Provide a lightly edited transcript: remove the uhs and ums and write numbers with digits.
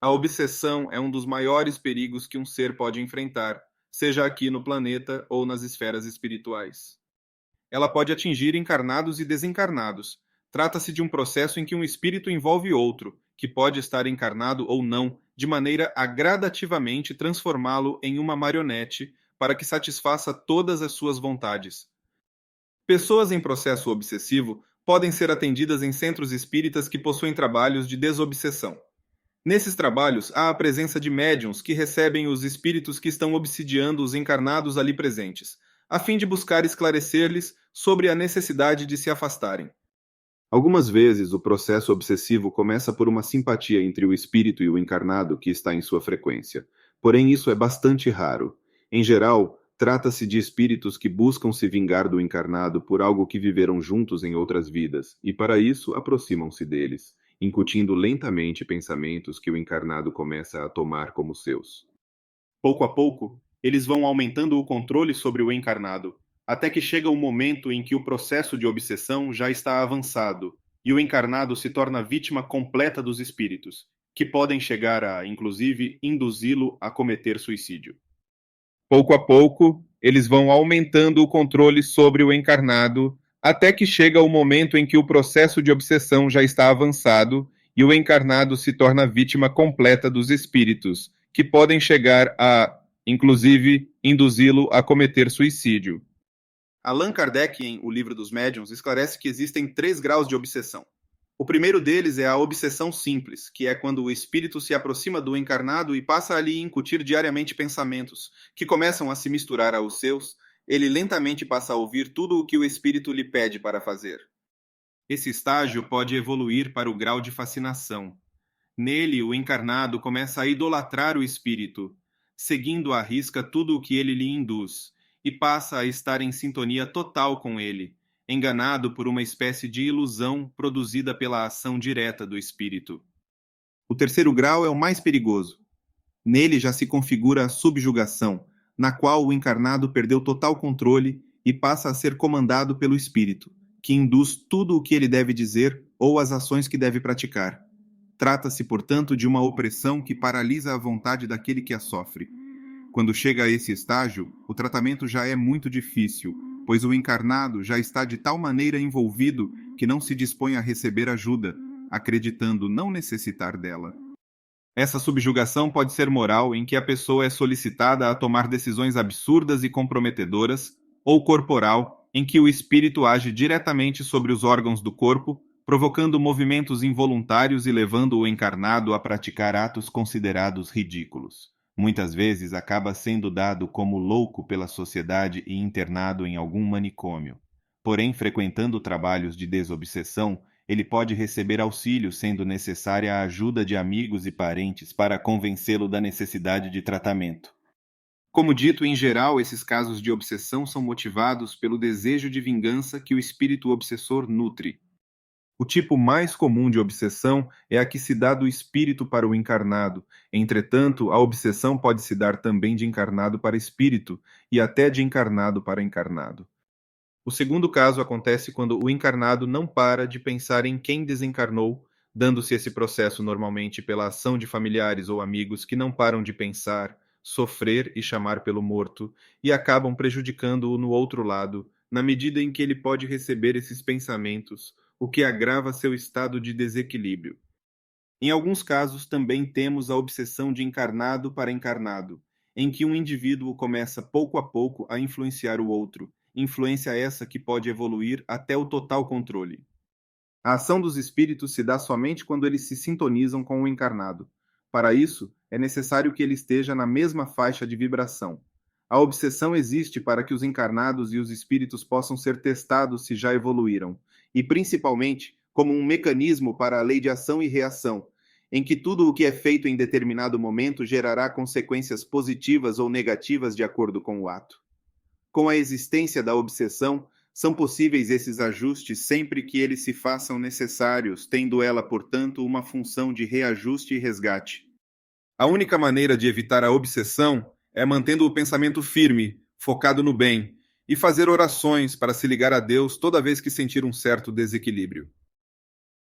A obsessão é um dos maiores perigos que um ser pode enfrentar, seja aqui no planeta ou nas esferas espirituais. Ela pode atingir encarnados e desencarnados. Trata-se de um processo em que um espírito envolve outro, que pode estar encarnado ou não, de maneira a gradativamente transformá-lo em uma marionete para que satisfaça todas as suas vontades. Pessoas em processo obsessivo podem ser atendidas em centros espíritas que possuem trabalhos de desobsessão. Nesses trabalhos, há a presença de médiuns que recebem os espíritos que estão obsidiando os encarnados ali presentes, a fim de buscar esclarecer-lhes sobre a necessidade de se afastarem. Algumas vezes, o processo obsessivo começa por uma simpatia entre o espírito e o encarnado que está em sua frequência. Porém, isso é bastante raro. Em geral, trata-se de espíritos que buscam se vingar do encarnado por algo que viveram juntos em outras vidas, e para isso aproximam-se deles, incutindo lentamente pensamentos que o encarnado começa a tomar como seus. Pouco a pouco, eles vão aumentando o controle sobre o encarnado, até que chega o momento em que o processo de obsessão já está avançado e o encarnado se torna vítima completa dos espíritos, que podem chegar a, inclusive, induzi-lo a cometer suicídio. Pouco a pouco, eles vão aumentando o controle sobre o encarnado, até que chega o momento em que o processo de obsessão já está avançado e o encarnado se torna vítima completa dos espíritos, que podem chegar a, inclusive, induzi-lo a cometer suicídio. Allan Kardec, em O Livro dos Médiuns, esclarece que existem 3 graus de obsessão. O primeiro deles é a obsessão simples, que é quando o espírito se aproxima do encarnado e passa ali a incutir diariamente pensamentos, que começam a se misturar aos seus. Ele lentamente passa a ouvir tudo o que o espírito lhe pede para fazer. Esse estágio pode evoluir para o grau de fascinação. Nele, o encarnado começa a idolatrar o espírito, seguindo à risca tudo o que ele lhe induz, e passa a estar em sintonia total com ele, enganado por uma espécie de ilusão produzida pela ação direta do espírito. O terceiro grau é o mais perigoso. Nele já se configura a subjugação, na qual o encarnado perdeu total controle e passa a ser comandado pelo espírito, que induz tudo o que ele deve dizer ou as ações que deve praticar. Trata-se, portanto, de uma opressão que paralisa a vontade daquele que a sofre. Quando chega a esse estágio, o tratamento já é muito difícil, pois o encarnado já está de tal maneira envolvido que não se dispõe a receber ajuda, acreditando não necessitar dela. Essa subjugação pode ser moral, em que a pessoa é solicitada a tomar decisões absurdas e comprometedoras, ou corporal, em que o espírito age diretamente sobre os órgãos do corpo, provocando movimentos involuntários e levando o encarnado a praticar atos considerados ridículos. Muitas vezes acaba sendo dado como louco pela sociedade e internado em algum manicômio. Porém, frequentando trabalhos de desobsessão, ele pode receber auxílio, sendo necessária a ajuda de amigos e parentes para convencê-lo da necessidade de tratamento. Como dito, em geral, esses casos de obsessão são motivados pelo desejo de vingança que o espírito obsessor nutre. O tipo mais comum de obsessão é a que se dá do espírito para o encarnado. Entretanto, a obsessão pode se dar também de encarnado para espírito e até de encarnado para encarnado. O segundo caso acontece quando o encarnado não para de pensar em quem desencarnou, dando-se esse processo normalmente pela ação de familiares ou amigos que não param de pensar, sofrer e chamar pelo morto, e acabam prejudicando-o no outro lado, na medida em que ele pode receber esses pensamentos, o que agrava seu estado de desequilíbrio. Em alguns casos também temos a obsessão de encarnado para encarnado, em que um indivíduo começa pouco a pouco a influenciar o outro, influência essa que pode evoluir até o total controle. A ação dos espíritos se dá somente quando eles se sintonizam com o encarnado. Para isso, é necessário que ele esteja na mesma faixa de vibração. A obsessão existe para que os encarnados e os espíritos possam ser testados se já evoluíram, e principalmente como um mecanismo para a lei de ação e reação, em que tudo o que é feito em determinado momento gerará consequências positivas ou negativas de acordo com o ato. Com a existência da obsessão, são possíveis esses ajustes sempre que eles se façam necessários, tendo ela, portanto, uma função de reajuste e resgate. A única maneira de evitar a obsessão é mantendo o pensamento firme, focado no bem, e fazer orações para se ligar a Deus toda vez que sentir um certo desequilíbrio.